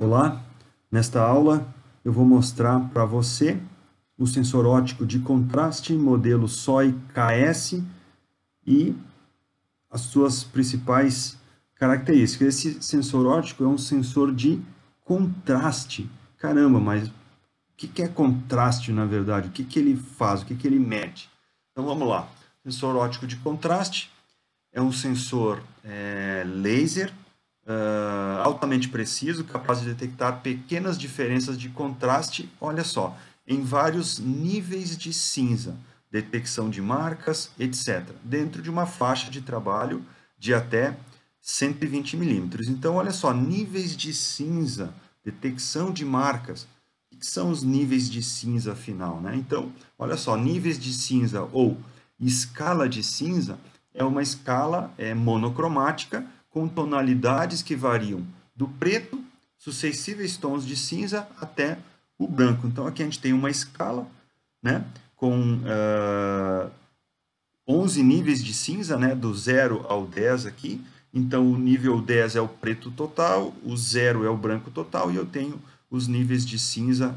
Olá, nesta aula eu vou mostrar para você o sensor óptico de contraste modelo SOI KS e as suas principais características. Esse sensor óptico é um sensor de contraste. Caramba, mas o que é contraste na verdade? O que ele faz? O que ele mede? Então vamos lá. Sensor óptico de contraste é um sensor laser altamente preciso, capaz de detectar pequenas diferenças de contraste, olha só, em vários níveis de cinza, detecção de marcas, etc., dentro de uma faixa de trabalho de até 120 milímetros. Então, olha só, níveis de cinza, detecção de marcas. O que são os níveis de cinza afinal, né? Então, olha só, níveis de cinza ou escala de cinza é uma escala monocromática com tonalidades que variam do preto, sucessíveis tons de cinza, até o branco. Então, aqui a gente tem uma escala, né, com 11 níveis de cinza, né, do 0 ao 10 aqui. Então, o nível 10 é o preto total, o 0 é o branco total, e eu tenho os níveis de cinza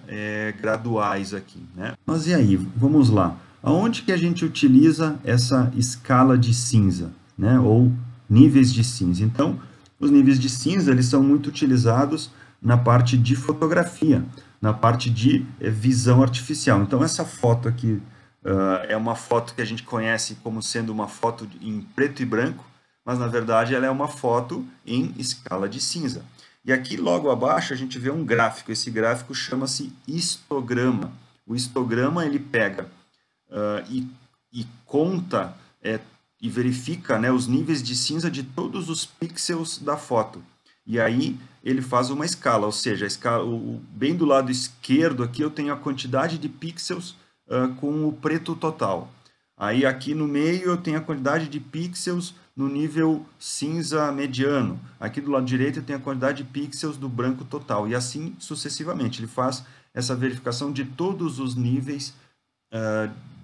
graduais aqui, né? Mas e aí, vamos lá. Aonde que a gente utiliza essa escala de cinza, né? Ou níveis de cinza? Então, os níveis de cinza, eles são muito utilizados na parte de fotografia, na parte de visão artificial. Então, essa foto aqui é uma foto que a gente conhece como sendo uma foto em preto e branco, mas na verdade ela é uma foto em escala de cinza. E aqui logo abaixo a gente vê um gráfico. Esse gráfico chama-se histograma. O histograma ele pega e conta e verifica, né, os níveis de cinza de todos os pixels da foto. E aí ele faz uma escala, ou seja, a escala, bem do lado esquerdo aqui eu tenho a quantidade de pixels com o preto total. Aí aqui no meio eu tenho a quantidade de pixels no nível cinza mediano. Aqui do lado direito eu tenho a quantidade de pixels do branco total. E assim sucessivamente. Ele faz essa verificação de todos os níveis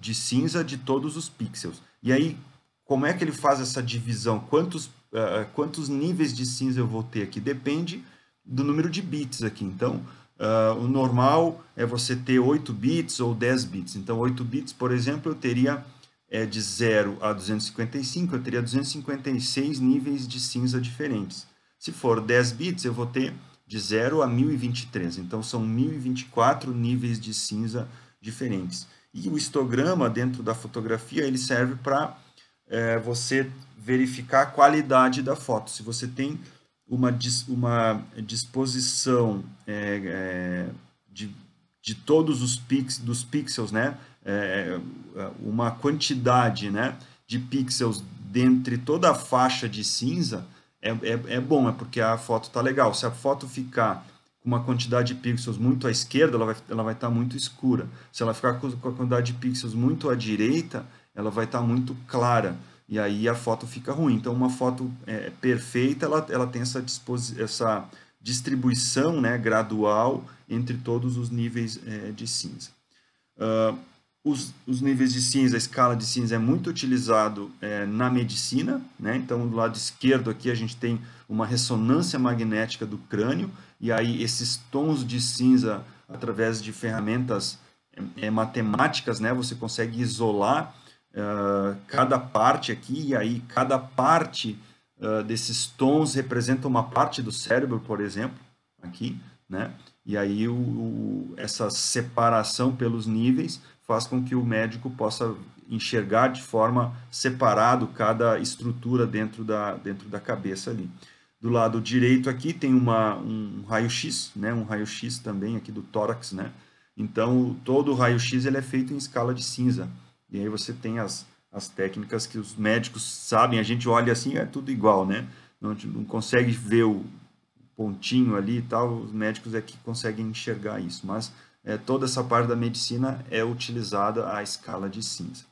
de cinza de todos os pixels. E aí, como é que ele faz essa divisão? Quantos níveis de cinza eu vou ter aqui? Depende do número de bits aqui. Então, o normal é você ter 8 bits ou 10 bits. Então, 8 bits, por exemplo, eu teria de 0 a 255, eu teria 256 níveis de cinza diferentes. Se for 10 bits, eu vou ter de 0 a 1023. Então, são 1024 níveis de cinza diferentes. E o histograma dentro da fotografia ele serve para você verificar a qualidade da foto. Se você tem uma disposição de todos os dos pixels, né? Uma quantidade, né, de pixels dentre toda a faixa de cinza, é bom, é porque a foto está legal. Se a foto ficar com uma quantidade de pixels muito à esquerda, ela vai estar muito escura. Se ela ficar com a quantidade de pixels muito à direita, ela vai estar muito clara. E aí a foto fica ruim. Então, uma foto perfeita, ela tem essa distribuição, né, gradual entre todos os níveis de cinza. Os níveis de cinza, a escala de cinza é muito utilizado na medicina, né? Então, do lado esquerdo aqui a gente tem uma ressonância magnética do crânio, e aí esses tons de cinza, através de ferramentas matemáticas, né? Você consegue isolar cada parte aqui, e aí cada parte desses tons representa uma parte do cérebro, por exemplo, aqui, né? E aí essa separação pelos níveis faz com que o médico possa enxergar de forma separada cada estrutura dentro da cabeça ali. Do lado direito aqui tem um raio-x, né? Um raio-x também aqui do tórax, né? Então, todo o raio-x ele é feito em escala de cinza. E aí você tem as técnicas que os médicos sabem, a gente olha assim, é tudo igual, né? Não consegue ver o pontinho ali e tal, os médicos é que conseguem enxergar isso, mas toda essa parte da medicina é utilizada a escala de cinza.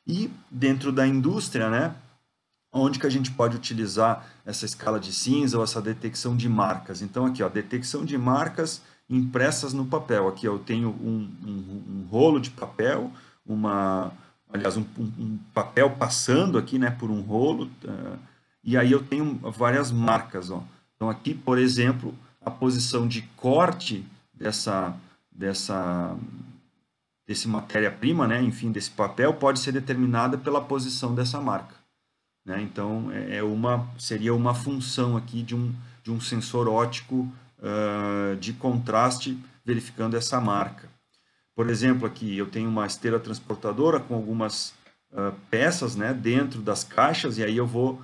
E dentro da indústria, né, onde que a gente pode utilizar essa escala de cinza ou essa detecção de marcas? Então aqui, ó, detecção de marcas impressas no papel. Aqui ó, eu tenho um rolo de papel, aliás, um papel passando aqui, né, por um rolo, e aí eu tenho várias marcas, ó. Então aqui, por exemplo, a posição de corte desse matéria-prima, né, enfim, desse papel, pode ser determinada pela posição dessa marca, né? Então, seria uma função aqui de um sensor óptico de contraste verificando essa marca. Por exemplo, aqui eu tenho uma esteira transportadora com algumas peças, né, dentro das caixas, e aí eu vou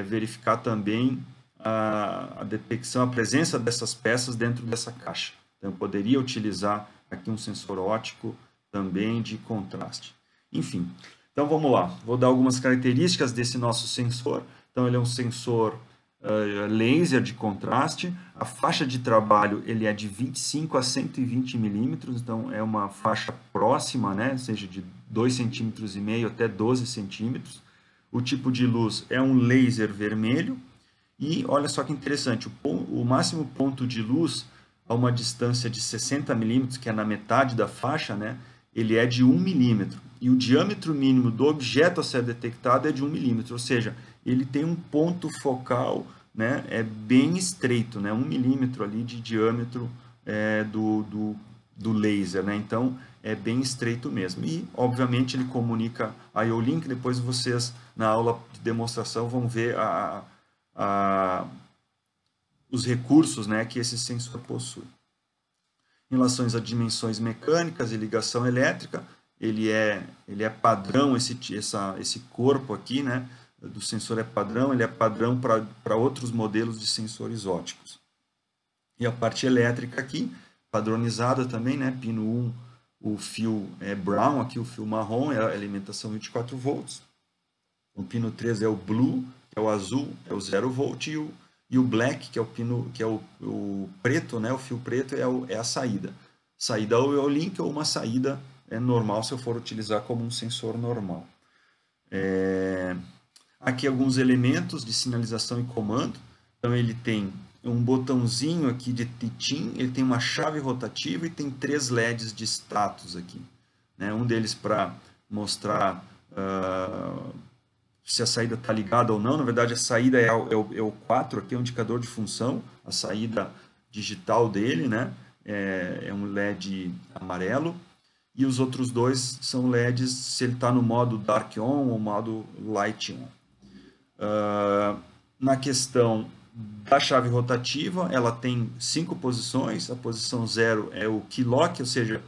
verificar também a detecção, a presença dessas peças dentro dessa caixa. Então, eu poderia utilizar aqui um sensor óptico também de contraste. Enfim, então vamos lá. Vou dar algumas características desse nosso sensor. Então, ele é um sensor laser de contraste. A faixa de trabalho ele é de 25 a 120 milímetros, então é uma faixa próxima, né? Ou seja, de 2,5 cm até 12 centímetros. O tipo de luz é um laser vermelho. E olha só que interessante, o máximo ponto de luz a uma distância de 60 milímetros, que é na metade da faixa, né, ele é de 1 milímetro. E o diâmetro mínimo do objeto a ser detectado é de 1 milímetro, ou seja, ele tem um ponto focal, né, bem estreito, né, 1 milímetro ali de diâmetro do laser, né, então é bem estreito mesmo. E, obviamente, ele comunica a IO-Link, depois vocês, na aula de demonstração, vão ver os recursos, né, que esse sensor possui. Em relação às dimensões mecânicas e ligação elétrica, ele é padrão, esse corpo aqui, né, do sensor é padrão, ele é padrão para outros modelos de sensores ópticos. E a parte elétrica aqui, padronizada também, né, pino 1, o fio é brown, aqui o fio marrom, é a alimentação 24 volts. O pino 3 é o blue, que é o azul, é o 0 volt, e o black, que é o pino, que é o preto, né? O fio preto é a saída. Saída ou é o link ou uma saída normal se eu for utilizar como um sensor normal. Aqui alguns elementos de sinalização e comando. Então ele tem um botãozinho aqui de TITIN, ele tem uma chave rotativa e tem 3 LEDs de status aqui, né? Um deles para mostrar se a saída está ligada ou não. Na verdade, a saída é o 4, aqui é o indicador de função, a saída digital dele, né? É um LED amarelo. E os outros dois são LEDs se ele está no modo Dark On ou modo Light On. Na questão da chave rotativa, ela tem 5 posições. A posição 0 é o Key Lock, ou seja,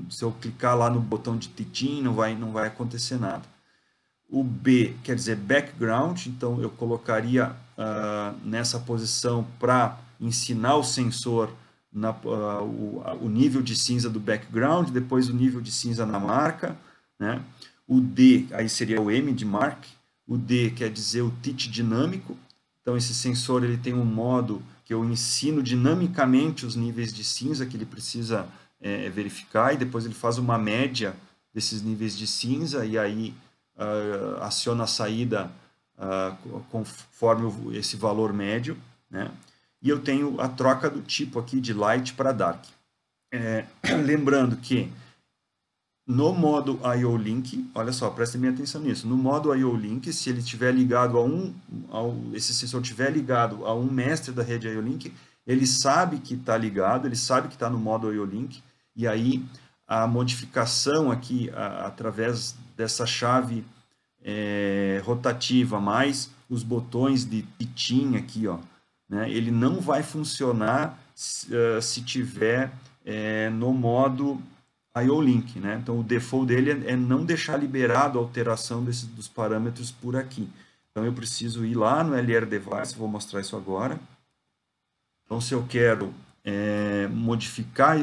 se eu clicar lá no botão de TITIN, não vai acontecer nada. O B quer dizer background, então eu colocaria nessa posição para ensinar o sensor o nível de cinza do background, depois o nível de cinza na marca, né? O D, aí seria o M de mark. O D quer dizer o TIT dinâmico, então esse sensor ele tem um modo que eu ensino dinamicamente os níveis de cinza que ele precisa verificar, e depois ele faz uma média desses níveis de cinza, e aí aciona a saída conforme esse valor médio, né? E eu tenho a troca do tipo aqui de light para dark. Lembrando que no modo IO-Link, olha só, prestem bem atenção nisso, no modo IO-Link, se ele estiver ligado esse sensor estiver ligado a um mestre da rede IO-Link, ele sabe que está ligado, ele sabe que está no modo IO-Link, e aí a modificação aqui através dessa chave rotativa mais os botões de pitinha aqui, ó, né, ele não vai funcionar se tiver no modo IO-Link, né? Então o default dele é não deixar liberado a alteração dos parâmetros por aqui. Então eu preciso ir lá no LR Device, vou mostrar isso agora. Então se eu quero modificar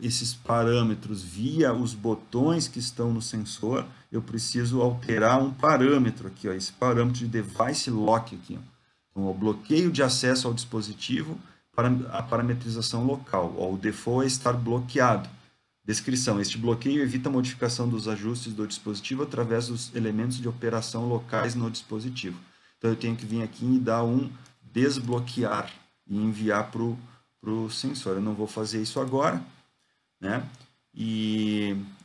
esses parâmetros via os botões que estão no sensor, eu preciso alterar um parâmetro aqui, ó, esse parâmetro de Device Lock aqui, ó. Então, o bloqueio de acesso ao dispositivo para a parametrização local. Ó, o default é estar bloqueado. Descrição: este bloqueio evita a modificação dos ajustes do dispositivo através dos elementos de operação locais no dispositivo. Então eu tenho que vir aqui e dar um desbloquear e enviar para o sensor. Eu não vou fazer isso agora, né?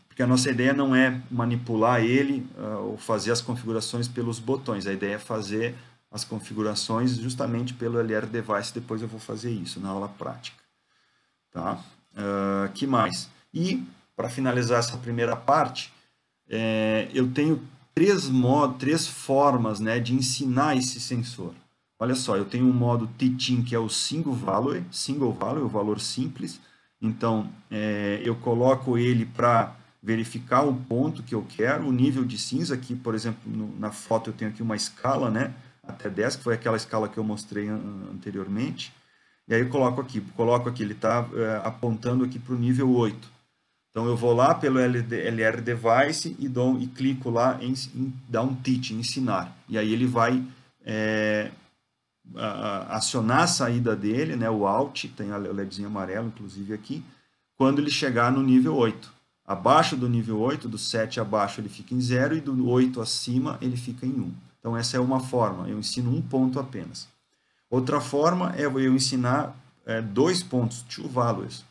Porque a nossa ideia não é manipular ele ou fazer as configurações pelos botões. A ideia é fazer as configurações justamente pelo LR Device. Depois eu vou fazer isso na aula prática. Tá? Que mais? E, para finalizar essa primeira parte, eu tenho três formas, né, de ensinar esse sensor. Olha só, eu tenho um modo Teaching, que é o Single Value, o valor simples. Então, eu coloco ele para verificar o ponto que eu quero, o nível de cinza. Aqui, por exemplo, na foto eu tenho aqui uma escala, né, até 10, que foi aquela escala que eu mostrei anteriormente. E aí eu coloco aqui, ele está apontando aqui para o nível 8. Então eu vou lá pelo LR Device e clico lá em dar um teach, ensinar. E aí ele vai acionar a saída dele, né, o Alt, tem o LEDzinho amarelo inclusive aqui, quando ele chegar no nível 8. Abaixo do nível 8, do 7 abaixo ele fica em 0 e do 8 acima ele fica em 1. Então essa é uma forma, eu ensino um ponto apenas. Outra forma é eu ensinar 2 pontos, 2 values.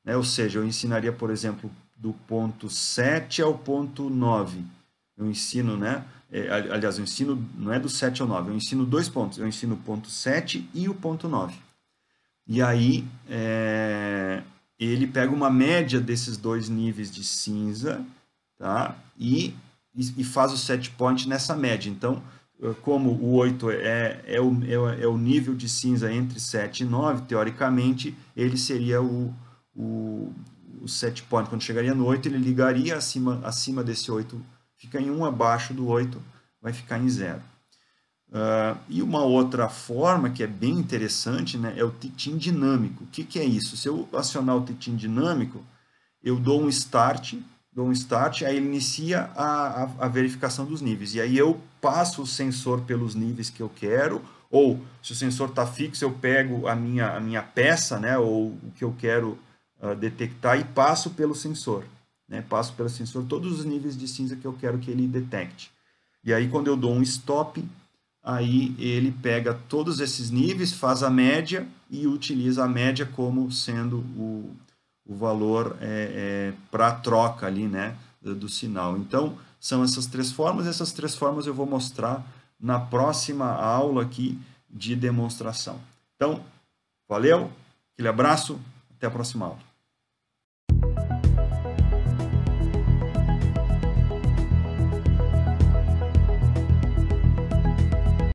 Né? Ou seja, eu ensinaria, por exemplo, do ponto 7 ao ponto 9. Eu ensino, né? Aliás, eu ensino, não é do 7 ao 9, eu ensino 2 pontos. Eu ensino o ponto 7 e o ponto 9. E aí, ele pega uma média desses 2 níveis de cinza, tá? E faz o set point nessa média. Então, como o 8 é o nível de cinza entre 7 e 9, teoricamente, ele seria o set point. Quando chegaria no 8, ele ligaria acima desse 8, fica em 1, abaixo do 8, vai ficar em 0. E uma outra forma que é bem interessante, né, é o teaching dinâmico. O que é isso? Se eu acionar o teaching dinâmico, eu dou um start, aí ele inicia a verificação dos níveis. E aí eu passo o sensor pelos níveis que eu quero, ou se o sensor está fixo, eu pego a minha peça, né, ou o que eu quero detectar e passo pelo sensor. Né, passo pelo sensor todos os níveis de cinza que eu quero que ele detecte. E aí quando eu dou um stop, aí ele pega todos esses níveis, faz a média e utiliza a média como sendo o valor para a troca ali, né, do sinal. Então, são essas 3 formas. Essas 3 formas eu vou mostrar na próxima aula aqui de demonstração. Então, valeu, aquele abraço, até a próxima aula.